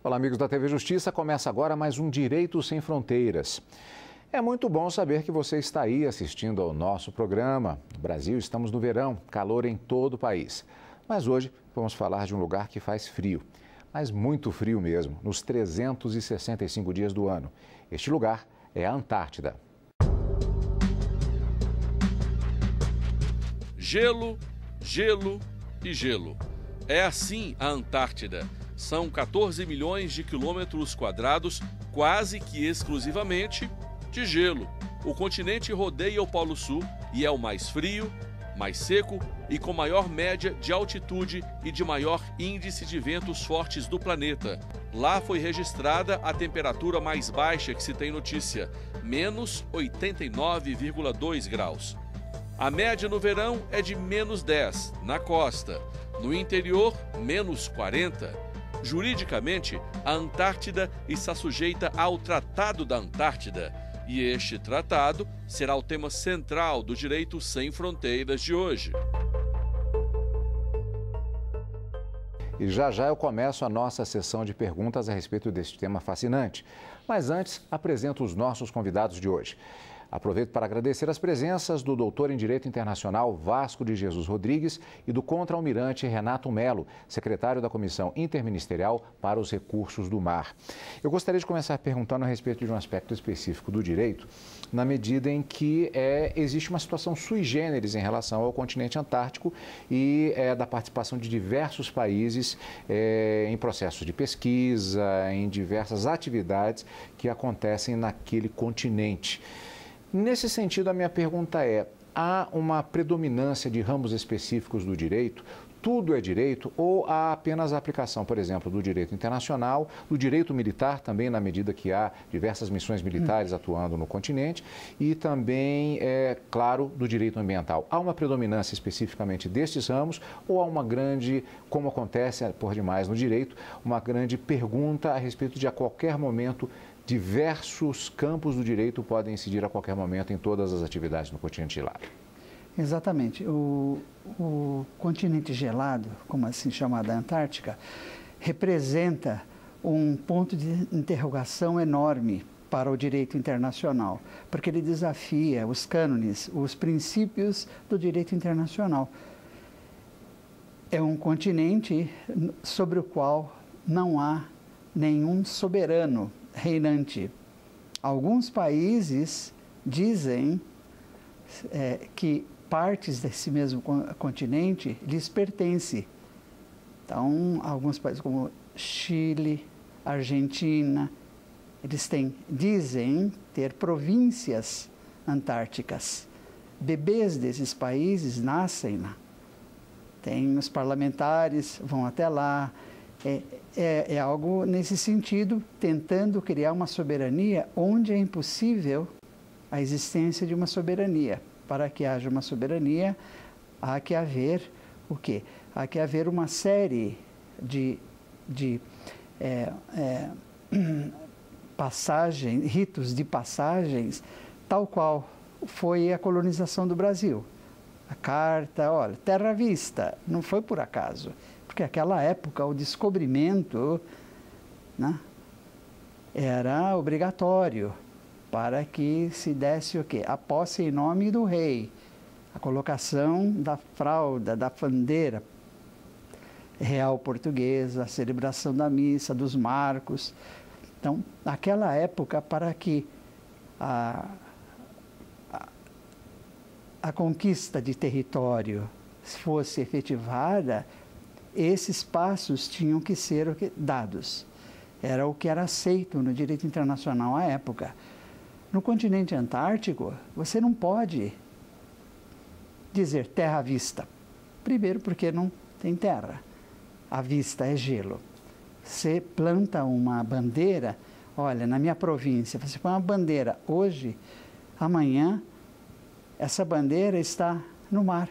Olá, amigos da TV Justiça. Começa agora mais um Direito Sem Fronteiras. É muito bom saber que você está aí assistindo ao nosso programa. No Brasil, estamos no verão, calor em todo o país. Mas hoje vamos falar de um lugar que faz frio, mas muito frio mesmo, nos 365 dias do ano. Este lugar é a Antártida. Gelo, gelo e gelo. É assim a Antártida. São 14 milhões de quilômetros quadrados, quase que exclusivamente de gelo. O continente rodeia o Polo Sul e é o mais frio, mais seco e com maior média de altitude e de maior índice de ventos fortes do planeta. Lá foi registrada a temperatura mais baixa que se tem notícia, menos 89,2 graus. A média no verão é de menos 10, na costa. No interior, menos 40. Juridicamente, a Antártida está sujeita ao Tratado da Antártida. E este tratado será o tema central do Direito Sem Fronteiras de hoje. E já já eu começo a nossa sessão de perguntas a respeito deste tema fascinante. Mas antes, apresento os nossos convidados de hoje. Aproveito para agradecer as presenças do doutor em Direito Internacional Vasco de Jesus Rodrigues e do contra-almirante Renato Melo, secretário da Comissão Interministerial para os Recursos do Mar. Eu gostaria de começar perguntando a respeito de um aspecto específico do direito, na medida em que existe uma situação sui generis em relação ao continente antártico e da participação de diversos países em processos de pesquisa, em diversas atividades que acontecem naquele continente. Nesse sentido, a minha pergunta é: há uma predominância de ramos específicos do direito? Tudo é direito ou há apenas a aplicação, por exemplo, do direito internacional, do direito militar também, na medida que há diversas missões militares atuando no continente, e também, claro, do direito ambiental? Há uma predominância especificamente destes ramos ou há uma grande, como acontece por demais no direito, uma grande pergunta a respeito de a qualquer momento diversos campos do direito podem incidir a qualquer momento em todas as atividades no continente gelado? Exatamente. O continente gelado, como assim chamada Antártica, representa um ponto de interrogação enorme para o direito internacional, porque ele desafia os cânones, os princípios do direito internacional. É um continente sobre o qual não há nenhum soberano reinante. Alguns países dizem que partes desse mesmo continente lhes pertencem. Então, alguns países como Chile, Argentina, eles dizem ter províncias antárticas. Bebês desses países nascem lá. Os parlamentares vão até lá. É algo nesse sentido, tentando criar uma soberania onde é impossível a existência de uma soberania. Para que haja uma soberania, há que haver o quê? Há que haver uma série de ritos de passagens, tal qual foi a colonização do Brasil. A carta, olha, terra à vista, não foi por acaso. Porque naquela época o descobrimento, né, era obrigatório para que se desse o quê? A posse em nome do rei, a colocação da fralda, da bandeira real portuguesa, a celebração da missa, dos marcos. Então, naquela época, para que a conquista de território fosse efetivada, esses passos tinham que ser dados. Era o que era aceito no direito internacional à época. No continente antártico, você não pode dizer terra à vista. Primeiro, porque não tem terra. À vista é gelo. Você planta uma bandeira, olha, na minha província, você põe uma bandeira hoje, amanhã, essa bandeira está no mar.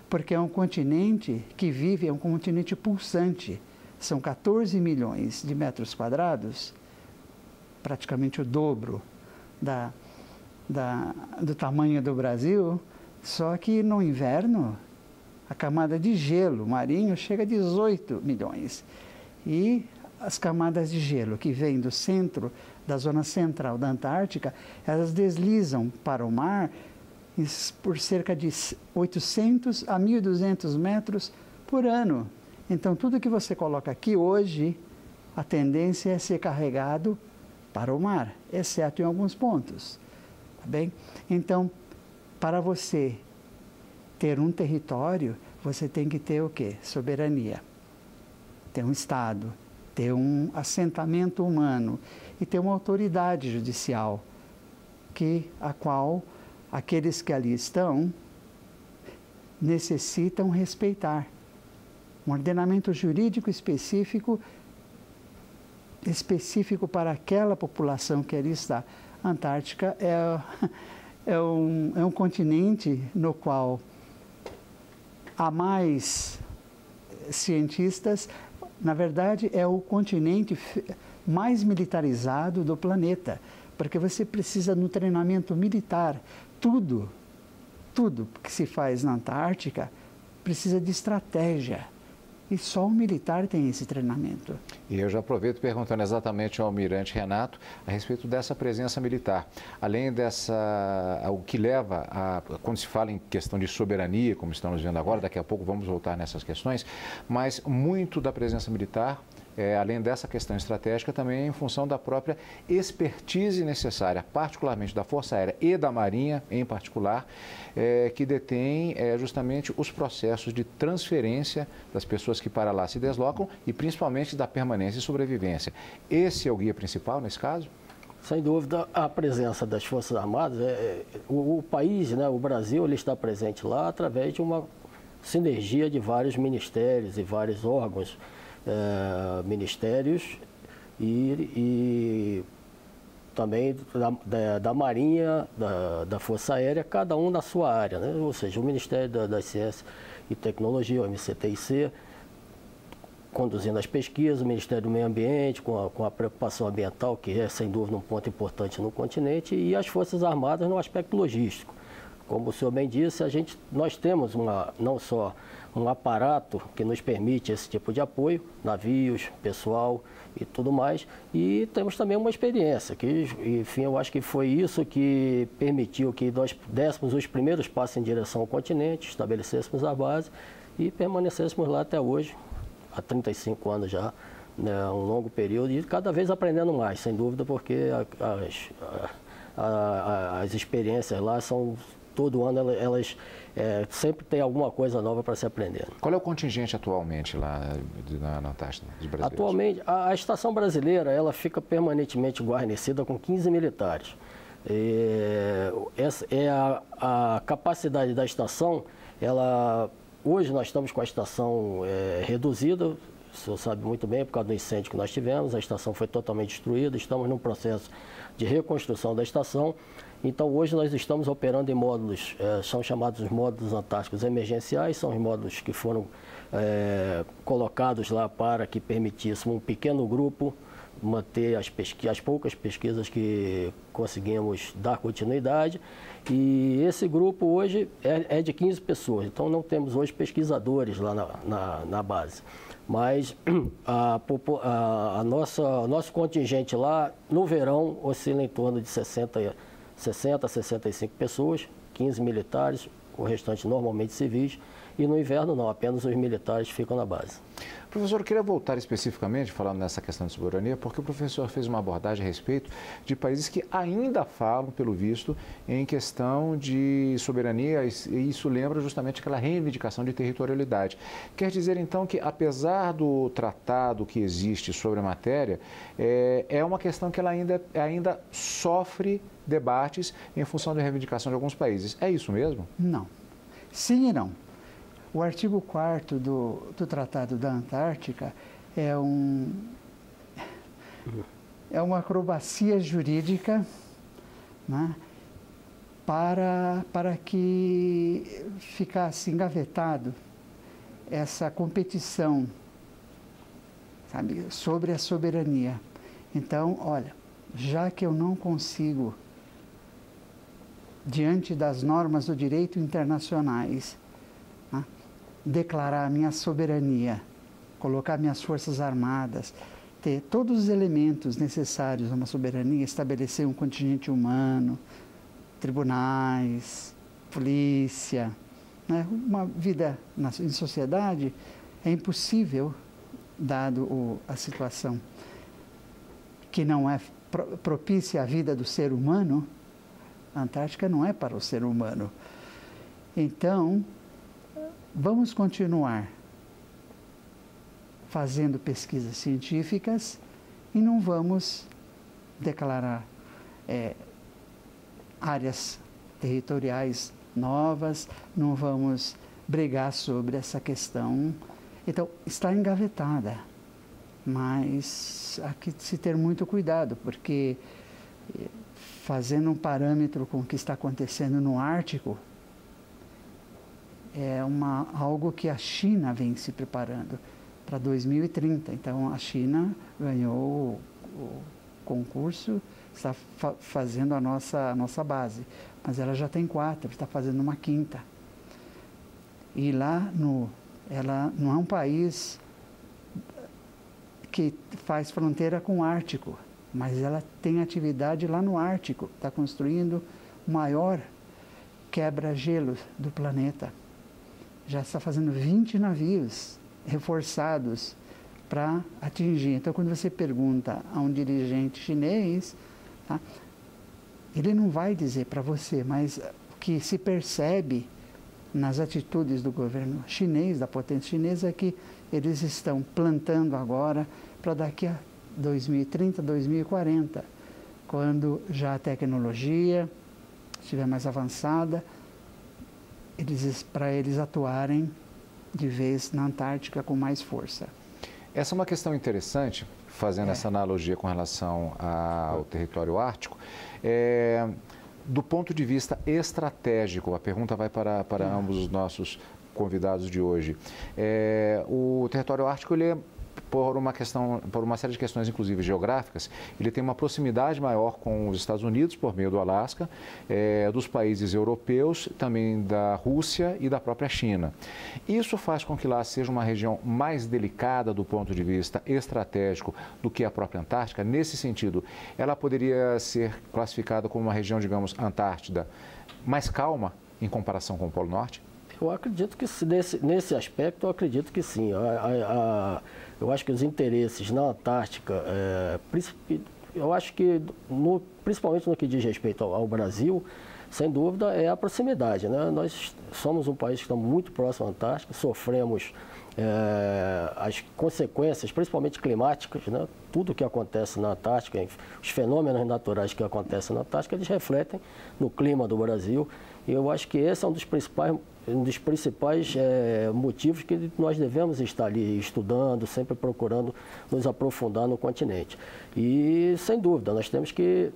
Porque é um continente que vive, é um continente pulsante. São 14 milhões de metros quadrados, praticamente o dobro do tamanho do Brasil, só que no inverno a camada de gelo marinho chega a 18 milhões. E as camadas de gelo que vêm do centro, da zona central da Antártica, elas deslizam para o mar por cerca de 800 a 1.200 metros por ano. Então, tudo que você coloca aqui hoje, a tendência é ser carregado para o mar, exceto em alguns pontos. Tá bem? Então, para você ter um território, você tem que ter o quê? Soberania. Ter um Estado, ter um assentamento humano e ter uma autoridade judicial, a qual aqueles que ali estão necessitam respeitar. Um ordenamento jurídico específico para aquela população que ali está. A Antártica é um continente no qual há mais cientistas. Na verdade, é o continente mais militarizado do planeta, porque você precisa no treinamento militar. Tudo que se faz na Antártica precisa de estratégia. E só o militar tem esse treinamento. E eu já aproveito perguntando exatamente ao almirante Renato a respeito dessa presença militar. Além o que leva quando se fala em questão de soberania, como estamos vendo agora, daqui a pouco vamos voltar nessas questões, mas muito da presença militar, além dessa questão estratégica, também é em função da própria expertise necessária, particularmente da Força Aérea e da Marinha, em particular, que detém justamente os processos de transferência das pessoas que para lá se deslocam e principalmente da permanência e sobrevivência. Esse é o guia principal nesse caso? Sem dúvida, a presença das Forças Armadas, o país, né, o Brasil, ele está presente lá através de uma sinergia de vários ministérios e vários órgãos, ministérios e também da Marinha, da Força Aérea, cada um na sua área, né? Ou seja, o Ministério da Ciência e Tecnologia, o MCTIC, conduzindo as pesquisas, o Ministério do Meio Ambiente, com a preocupação ambiental, que é, sem dúvida, um ponto importante no continente, e as Forças Armadas no aspecto logístico. Como o senhor bem disse, nós temos não só um aparato que nos permite esse tipo de apoio, navios, pessoal e tudo mais, e temos também uma experiência, que, enfim, eu acho que foi isso que permitiu que nós dessemos os primeiros passos em direção ao continente, estabelecêssemos a base e permanecêssemos lá até hoje, há 35 anos já, né, um longo período, e cada vez aprendendo mais, sem dúvida, porque as experiências lá são... Todo ano elas sempre tem alguma coisa nova para se aprender. Qual é o contingente atualmente lá na Antártida dos brasileiros? Atualmente, a estação brasileira ela fica permanentemente guarnecida com 15 militares. Essa é a capacidade da estação. Hoje nós estamos com a estação reduzida, o senhor sabe muito bem, por causa do incêndio que nós tivemos. A estação foi totalmente destruída, estamos num processo de reconstrução da estação. Então, hoje nós estamos operando em módulos, são chamados módulos antárticos emergenciais, são os módulos que foram colocados lá para que permitissem um pequeno grupo manter as poucas pesquisas que conseguimos dar continuidade. E esse grupo hoje é de 15 pessoas, então não temos hoje pesquisadores lá na base. Mas nosso contingente lá, no verão, oscila em torno de 60 a 65 pessoas, 15 militares, o restante normalmente civis, e no inverno não, apenas os militares ficam na base. Professor, eu queria voltar especificamente, falando nessa questão de soberania, porque o professor fez uma abordagem a respeito de países que ainda falam, pelo visto, em questão de soberania, e isso lembra justamente aquela reivindicação de territorialidade. Quer dizer, então, que apesar do tratado que existe sobre a matéria, é uma questão que ela ainda sofre debates em função da reivindicação de alguns países. É isso mesmo? Não. Sim e não. O artigo 4º do Tratado da Antártica é uma acrobacia jurídica, né, para que ficasse engavetado essa competição, sabe, sobre a soberania. Então, olha, já que eu não consigo, diante das normas do direito internacionais, declarar minha soberania, colocar minhas forças armadas, ter todos os elementos necessários a uma soberania, estabelecer um contingente humano, tribunais, polícia, né? Uma vida em sociedade é impossível, dado a situação que não é propícia à vida do ser humano. A Antártica não é para o ser humano. Então, vamos continuar fazendo pesquisas científicas e não vamos declarar áreas territoriais novas, não vamos brigar sobre essa questão. Então, está engavetada, mas há que se ter muito cuidado, porque fazendo um parâmetro com o que está acontecendo no Ártico, é algo que a China vem se preparando para 2030. Então, a China ganhou o concurso, está fazendo a nossa base, mas ela já tem 4, está fazendo uma 5ª. E lá, ela não é um país que faz fronteira com o Ártico, mas ela tem atividade lá no Ártico, está construindo o maior quebra-gelo do planeta. Já está fazendo 20 navios reforçados para atingir. Então, quando você pergunta a um dirigente chinês, tá, ele não vai dizer para você, mas o que se percebe nas atitudes do governo chinês, da potência chinesa, é que eles estão plantando agora para daqui a 2030, 2040, quando já a tecnologia estiver mais avançada, para eles atuarem de vez na Antártica com mais força. Essa é uma questão interessante, fazendo essa analogia com relação ao território ártico. Do ponto de vista estratégico, a pergunta vai para ambos os nossos convidados de hoje. O território ártico, ele é, por uma série de questões, inclusive geográficas, ele tem uma proximidade maior com os Estados Unidos, por meio do Alasca, dos países europeus, também da Rússia e da própria China. Isso faz com que lá seja uma região mais delicada do ponto de vista estratégico do que a própria Antártica. Nesse sentido, ela poderia ser classificada como uma região, digamos, Antártida, mais calma em comparação com o Polo Norte? Eu acredito que nesse aspecto, eu acredito que sim. Eu acho que os interesses na Antártica, eu acho que principalmente no que diz respeito ao Brasil, sem dúvida, é a proximidade, né? Nós somos um país que está muito próximo à Antártica, sofremos as consequências, principalmente climáticas, né? Tudo que acontece na Antártica, os fenômenos naturais que acontecem na Antártica, eles refletem no clima do Brasil. E eu acho que esse é um dos principais motivos que nós devemos estar ali estudando, sempre procurando nos aprofundar no continente. E, sem dúvida, nós temos que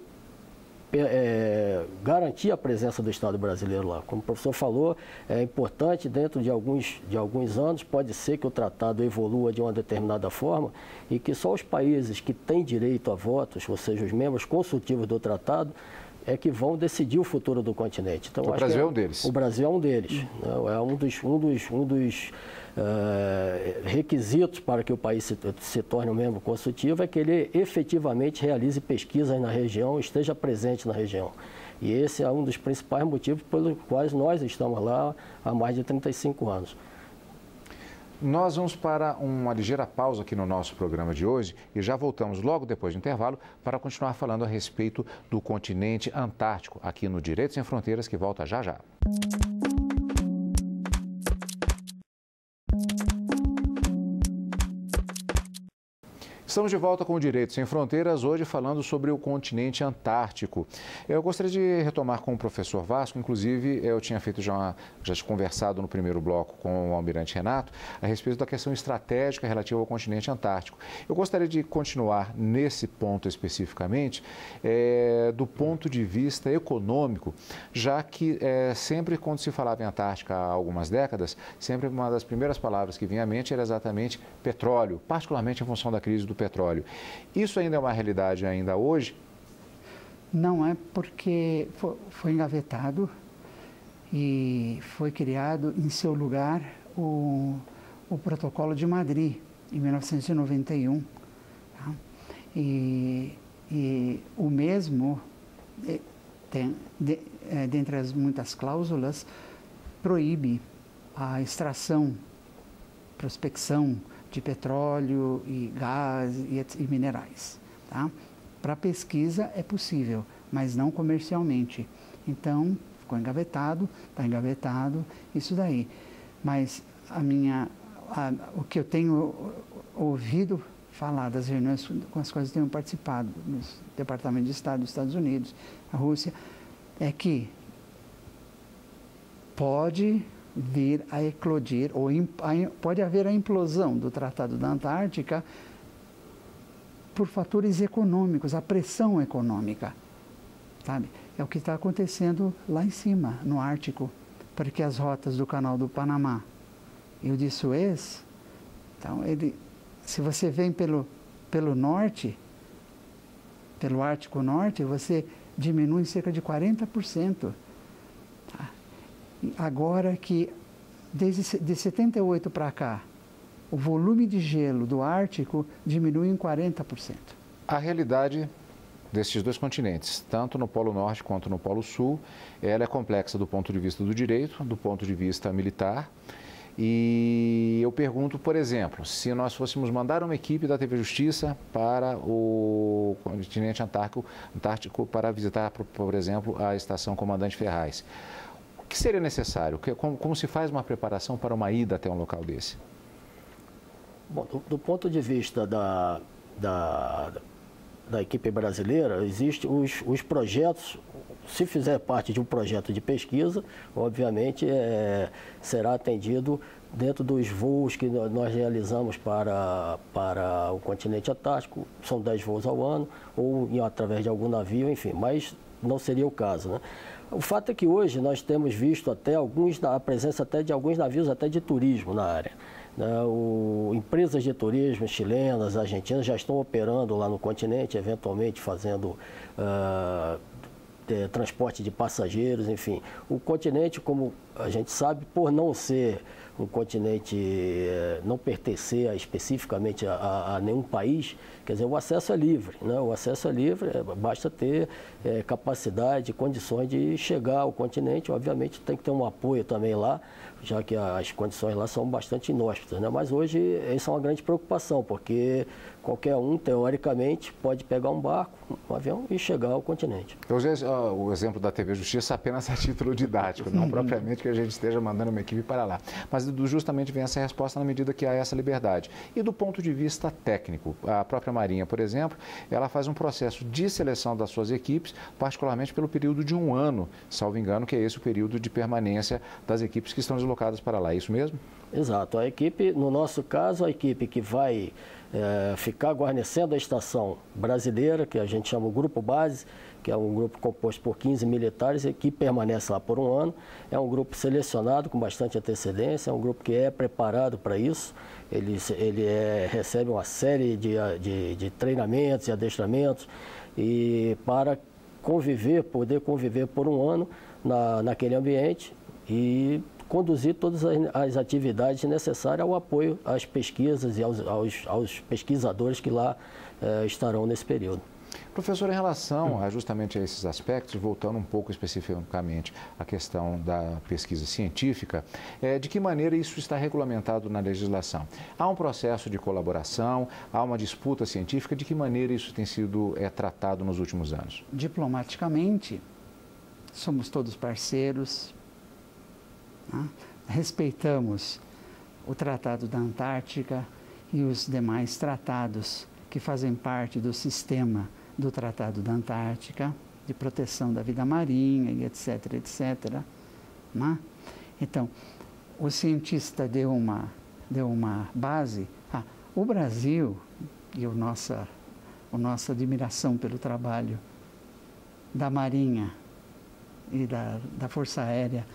garantir a presença do Estado brasileiro lá. Como o professor falou, é importante, dentro de alguns anos, pode ser que o tratado evolua de uma determinada forma e que só os países que têm direito a votos, ou seja, os membros consultivos do tratado, é que vão decidir o futuro do continente. Então, o Brasil é um deles. O Brasil é um deles. É um dos requisitos para que o país se torne um membro consultivo é que ele efetivamente realize pesquisas na região, esteja presente na região. E esse é um dos principais motivos pelos quais nós estamos lá há mais de 35 anos. Nós vamos para uma ligeira pausa aqui no nosso programa de hoje e já voltamos logo depois do intervalo para continuar falando a respeito do continente antártico, aqui no Direito Sem Fronteiras, que volta já já. Estamos de volta com o Direito Sem Fronteiras, hoje falando sobre o continente antártico. Eu gostaria de retomar com o professor Vasco, inclusive eu tinha feito já conversado no primeiro bloco com o almirante Renato a respeito da questão estratégica relativa ao continente antártico. Eu gostaria de continuar nesse ponto especificamente, do ponto de vista econômico, já que sempre quando se falava em Antártica há algumas décadas, sempre uma das primeiras palavras que vinha à mente era exatamente petróleo, particularmente em função da crise do petróleo. Isso ainda é uma realidade ainda hoje? Não é, porque foi engavetado e foi criado em seu lugar o Protocolo de Madrid, em 1991. Tá? E o mesmo, dentre as muitas cláusulas, proíbe a extração, prospecção de petróleo e gás e minerais. Tá? Para pesquisa é possível, mas não comercialmente. Então, ficou engavetado, está engavetado, isso daí. Mas o que eu tenho ouvido falar das reuniões com as quais eu tenho participado, no Departamento de Estado dos Estados Unidos, a Rússia, é que pode vir a eclodir, ou pode haver a implosão do Tratado da Antártica por fatores econômicos, a pressão econômica, sabe? É o que está acontecendo lá em cima, no Ártico, porque as rotas do Canal do Panamá e o de Suez, então se você vem pelo norte, pelo Ártico Norte, você diminui em cerca de 40%. Tá? Agora que, de 78 para cá, o volume de gelo do Ártico diminui em 40%. A realidade destes dois continentes, tanto no Polo Norte quanto no Polo Sul, ela é complexa do ponto de vista do direito, do ponto de vista militar. E eu pergunto, por exemplo, se nós fôssemos mandar uma equipe da TV Justiça para o continente antártico para visitar, por exemplo, a estação Comandante Ferraz, o que seria necessário? Como se faz uma preparação para uma ida até um local desse? Bom, do ponto de vista da equipe brasileira, existem os projetos. Se fizer parte de um projeto de pesquisa, obviamente será atendido dentro dos voos que nós realizamos para o continente antártico. São 10 voos ao ano, ou através de algum navio, enfim, mas não seria o caso, né? O fato é que hoje nós temos visto até a presença até de alguns navios até de turismo na área. Empresas de turismo chilenas, argentinas já estão operando lá no continente, eventualmente fazendo transporte de passageiros, enfim. O continente, como a gente sabe, por não ser um continente, não pertencer especificamente a nenhum país, quer dizer, o acesso é livre, né? O acesso é livre, basta ter capacidade, condições de chegar ao continente. Obviamente tem que ter um apoio também lá, já que as condições lá são bastante inóspitas, né? Mas hoje isso é uma grande preocupação, porque qualquer um, teoricamente, pode pegar um barco, um avião e chegar ao continente. Eu usei o exemplo da TV Justiça apenas a título didático, não propriamente que a gente esteja mandando uma equipe para lá. Mas justamente vem essa resposta na medida que há essa liberdade. E do ponto de vista técnico, a própria Marinha, por exemplo, ela faz um processo de seleção das suas equipes, particularmente pelo período de 1 ano, salvo engano, que é esse o período de permanência das equipes que estão deslocadas para lá. É isso mesmo? Exato. A equipe, no nosso caso, a equipe que vai ficar guarnecendo a estação brasileira, que a gente chama o Grupo Base, que é um grupo composto por 15 militares e que permanece lá por 1 ano. É um grupo selecionado com bastante antecedência, é um grupo que é preparado para isso. Ele recebe uma série de treinamentos e adestramentos e para poder conviver por 1 ano naquele ambiente e conduzir todas as atividades necessárias ao apoio às pesquisas e aos pesquisadores que lá estarão nesse período. Professor, em relação justamente a esses aspectos, voltando um pouco especificamente à questão da pesquisa científica, de que maneira isso está regulamentado na legislação? Há um processo de colaboração, há uma disputa científica, de que maneira isso tem sido tratado nos últimos anos? Diplomaticamente, somos todos parceiros, né? Respeitamos o Tratado da Antártica e os demais tratados que fazem parte do sistema do Tratado da Antártica, de proteção da vida marinha e etc, etc. Né? Então, o cientista deu uma base. O Brasil, e a nossa admiração pelo trabalho da Marinha e da Força Aérea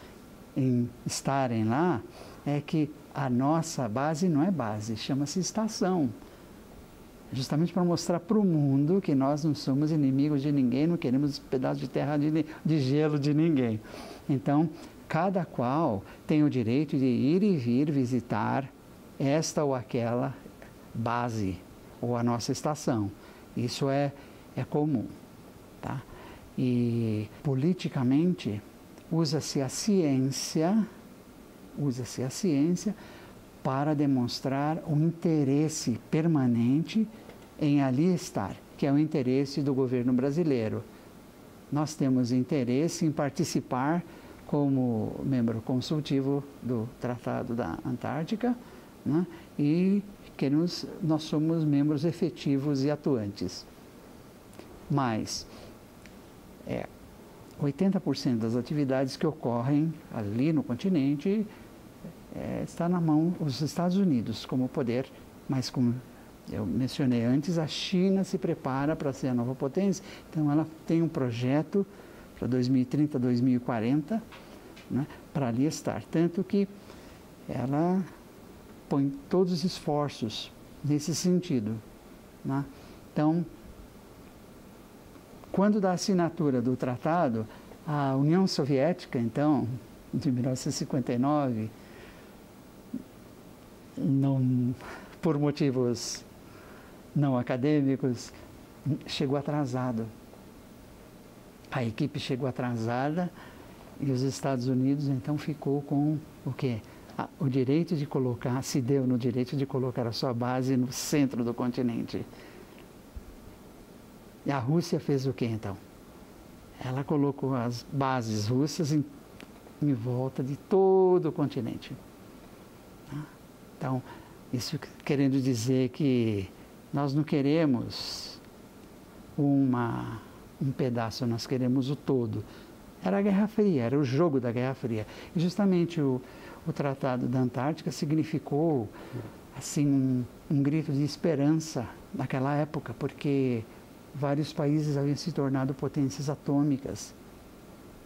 em estarem lá, é que a nossa base não é base, chama-se estação. Justamente para mostrar para o mundo que nós não somos inimigos de ninguém, não queremos pedaço de terra de gelo de ninguém. Então, cada qual tem o direito de ir e vir visitar esta ou aquela base, ou a nossa estação. Isso é comum, tá? E politicamente usa-se a ciência para demonstrar um interesse permanente em ali estar, que é o interesse do governo brasileiro. Nós temos interesse em participar como membro consultivo do Tratado da Antártica, né? E que nós somos membros efetivos e atuantes. Mas 80% das atividades que ocorrem ali no continente está na mão dos Estados Unidos como poder, mas como eu mencionei antes, a China se prepara para ser a nova potência, então ela tem um projeto para 2030, 2040, né, para ali estar, tanto que ela põe todos os esforços nesse sentido, né? Então, quando da assinatura do tratado, a União Soviética, então, de 1959, por motivos não acadêmicos, chegou atrasado. A equipe chegou atrasada e os Estados Unidos, então, ficou com o quê? O direito de colocar, se deu no direito de colocar a sua base no centro do continente. E a Rússia fez o quê, então? Ela colocou as bases russas em volta de todo o continente. Então, isso querendo dizer que nós não queremos um pedaço, nós queremos o todo. Era a Guerra Fria, era o jogo da Guerra Fria. E justamente o Tratado da Antártica significou assim, um grito de esperança naquela época, porque vários países haviam se tornado potências atômicas.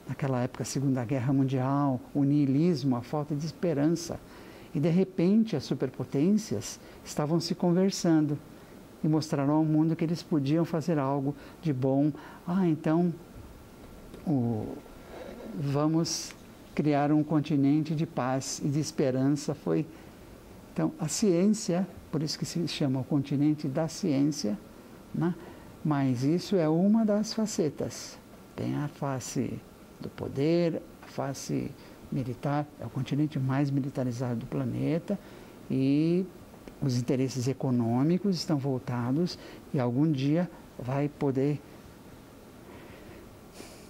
Naquela época, a Segunda Guerra Mundial, o niilismo, a falta de esperança. E, de repente, as superpotências estavam se conversando e mostraram ao mundo que eles podiam fazer algo de bom. Então, vamos criar um continente de paz e de esperança. Então, a ciência, por isso que se chama o continente da ciência, né? Mas isso é uma das facetas. Tem a face do poder, a face militar, é o continente mais militarizado do planeta e os interesses econômicos estão voltados e algum dia vai poder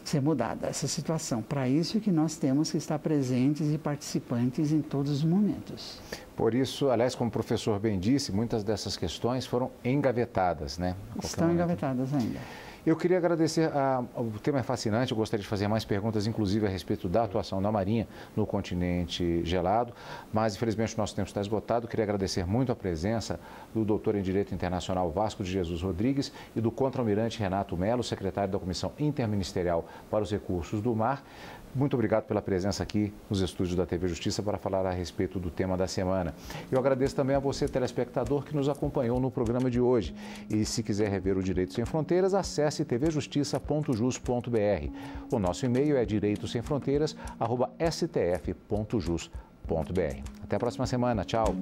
ser mudada essa situação. Para isso que nós temos que estar presentes e participantes em todos os momentos. Por isso, aliás, como o professor bem disse, muitas dessas questões foram engavetadas, né? Estão engavetadas ainda. Eu queria agradecer, o tema é fascinante, eu gostaria de fazer mais perguntas, inclusive a respeito da atuação da Marinha no continente gelado, mas infelizmente o nosso tempo está esgotado. Queria agradecer muito a presença do doutor em Direito Internacional Vasco de Jesus Rodrigues e do contra-almirante Renato Melo, secretário da Comissão Interministerial para os Recursos do Mar. Muito obrigado pela presença aqui nos estúdios da TV Justiça para falar a respeito do tema da semana. Eu agradeço também a você, telespectador, que nos acompanhou no programa de hoje. E se quiser rever o Direito Sem Fronteiras, acesse tvjustiça.jus.br. O nosso e-mail é direitosemfronteiras@stf.jus.br. Até a próxima semana. Tchau.